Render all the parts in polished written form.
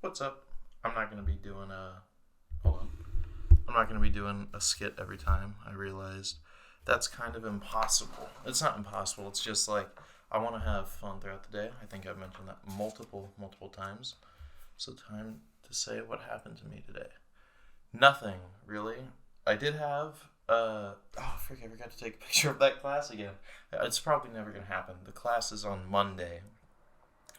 What's up? I'm not going to be doing hold on. I'm not going to be doing a skit every time. I realized that's kind of impossible. It's not impossible. It's just like I want to have fun throughout the day. I think I've mentioned that multiple times. So time to say what happened to me today. Nothing, really. I did have I forgot to take a picture of that class again. It's probably never going to happen. The class is on Monday.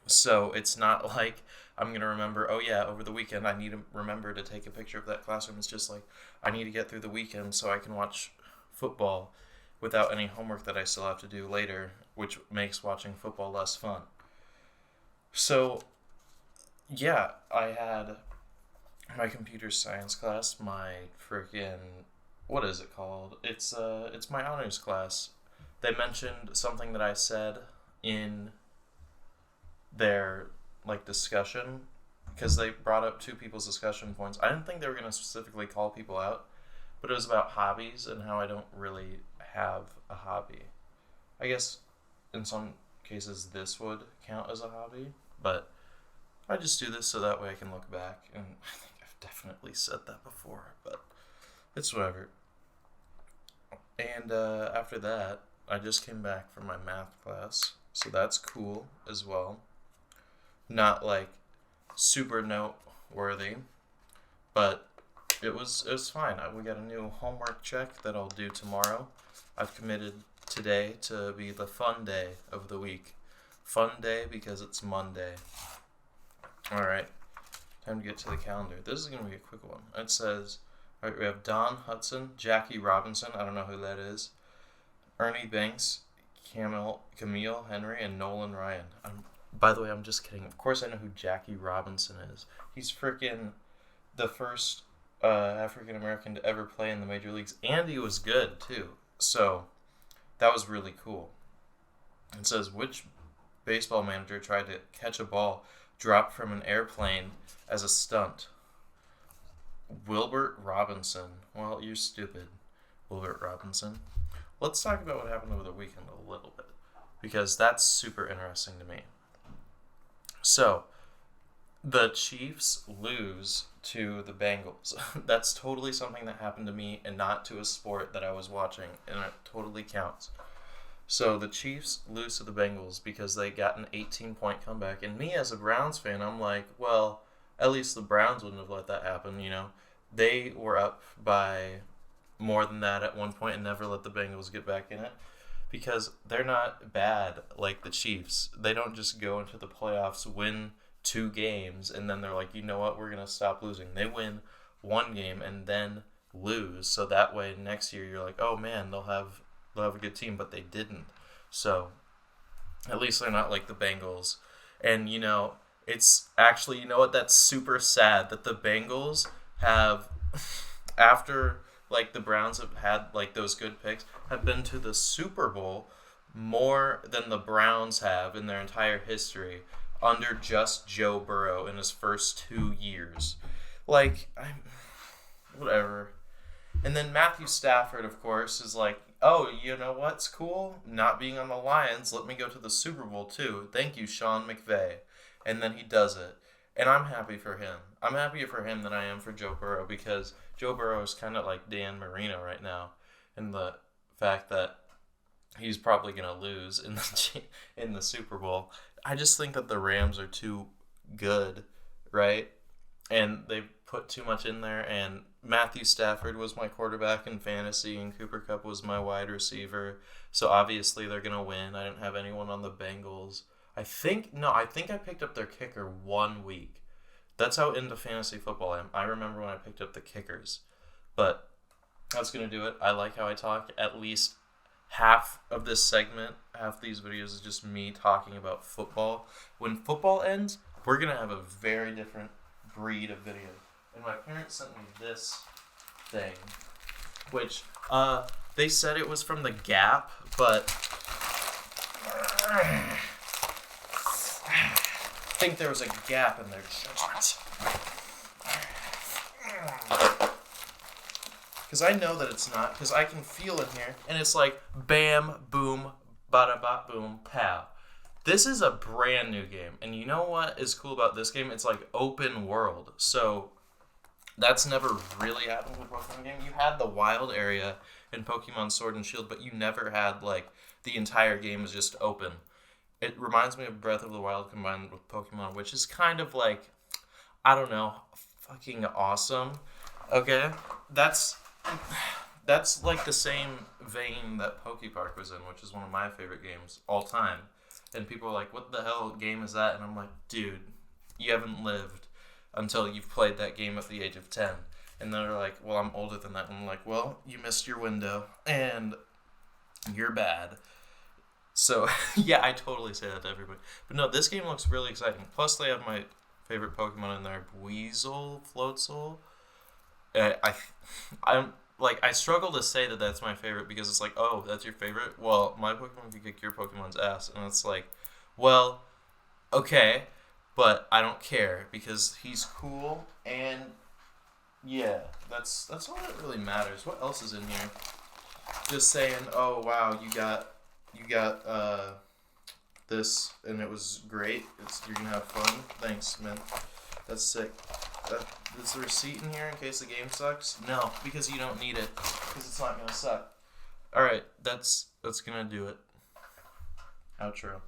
So it's not like I'm going to remember, oh yeah, over the weekend I need to remember to take a picture of that classroom. It's just like I need to get through the weekend so I can watch football without any homework that I still have to do later, which makes watching football less fun. So, yeah, I had my computer science class, my freaking, what is it called? It's my honors class. They mentioned something that I said in their discussion, because they brought up two people's discussion points. I didn't think they were going to specifically call people out, but it was about hobbies and how I don't really have a hobby. I guess in some cases this would count as a hobby, but I just do this so that way I can look back, and I think I've definitely said that before, but it's whatever. And after that, I just came back from my math class, so that's cool as well. Not super noteworthy, but it was fine. We got a new homework check that I'll do tomorrow. I've committed today to be the fun day of the week. Fun day because it's Monday. Alright, time to get to the calendar. This is going to be a quick one. It says, alright, we have Don Hudson, Jackie Robinson, I don't know who that is, Ernie Banks, Camille Henry, and Nolan Ryan. By the way, I'm just kidding. Of course I know who Jackie Robinson is. He's freaking the first African American to ever play in the major leagues, and he was good too. So that was really cool. It says, which baseball manager tried to catch a ball dropped from an airplane as a stunt? Wilbert Robinson. Well, you're stupid, Wilbert Robinson. Let's talk about what happened over the weekend a little bit, because that's super interesting to me. So, the Chiefs lose to the Bengals. That's totally something that happened to me and not to a sport that I was watching, and it totally counts. So, the Chiefs lose to the Bengals because they got an 18-point comeback. And me, as a Browns fan, I'm like, well, at least the Browns wouldn't have let that happen, you know? They were up by more than that at one point and never let the Bengals get back in it, because they're not bad like the Chiefs. They don't just go into the playoffs, win 2 games, and then they're like, you know what, we're going to stop losing. They win 1 game and then lose, so that way next year you're like, oh man, they'll have a good team, but they didn't. So at least they're not like the Bengals. And it's actually, you know what, that's super sad that the Bengals have after the Browns have had those good picks, have been to the Super Bowl more than the Browns have in their entire history under just Joe Burrow in his first 2 years. Whatever. And then Matthew Stafford, of course, is like, oh, you know what's cool? Not being on the Lions, let me go to the Super Bowl too. Thank you, Sean McVay. And then he does it. And I'm happy for him. I'm happier for him than I am for Joe Burrow, because Joe Burrow is kind of like Dan Marino right now, in the fact that he's probably going to lose in the Super Bowl. I just think that the Rams are too good, right? And they put too much in there, and Matthew Stafford was my quarterback in fantasy, and Cooper Kupp was my wide receiver. So obviously they're going to win. I didn't have anyone on the Bengals. I think I picked up their kicker 1 week. That's how into fantasy football I am. I remember when I picked up the kickers. But that's going to do it. I like how I talk. At least half of this segment, half of these videos is just me talking about football. When football ends, we're going to have a very different breed of video. And my parents sent me this thing, which they said it was from the Gap, but I think there was a gap in their judgment. Because I know that it's not, because I can feel in here, and it's like bam, boom, bada, bop, boom, pow. This is a brand new game, and you know what is cool about this game? It's like open world, so that's never really happened with a Pokemon game. You had the wild area in Pokemon Sword and Shield, but you never had like the entire game is just open. It reminds me of Breath of the Wild combined with Pokemon, which is kind of like, I don't know, fucking awesome. Okay, that's like the same vein that Poke Park was in, which is one of my favorite games all time. And people are like, "What the hell game is that?" And I'm like, "Dude, you haven't lived until you've played that game at the age of 10." And they're like, "Well, I'm older than that." And I'm like, "Well, you missed your window, and you're bad." So yeah, I totally say that to everybody. But no, this game looks really exciting. Plus, they have my favorite Pokemon in there, Weasel, Floatzel. I I'm like I struggle to say that that's my favorite because it's like, oh, that's your favorite. Well, my Pokemon can kick your Pokemon's ass, and it's like, well, okay, but I don't care because he's cool, and yeah, that's all that really matters. What else is in here? Just saying, oh wow, you got this, and it was great. You're gonna have fun. Thanks, man. That's sick. Is the receipt in here in case the game sucks? No, because you don't need it. Because it's not gonna suck. All right, that's gonna do it. Outro.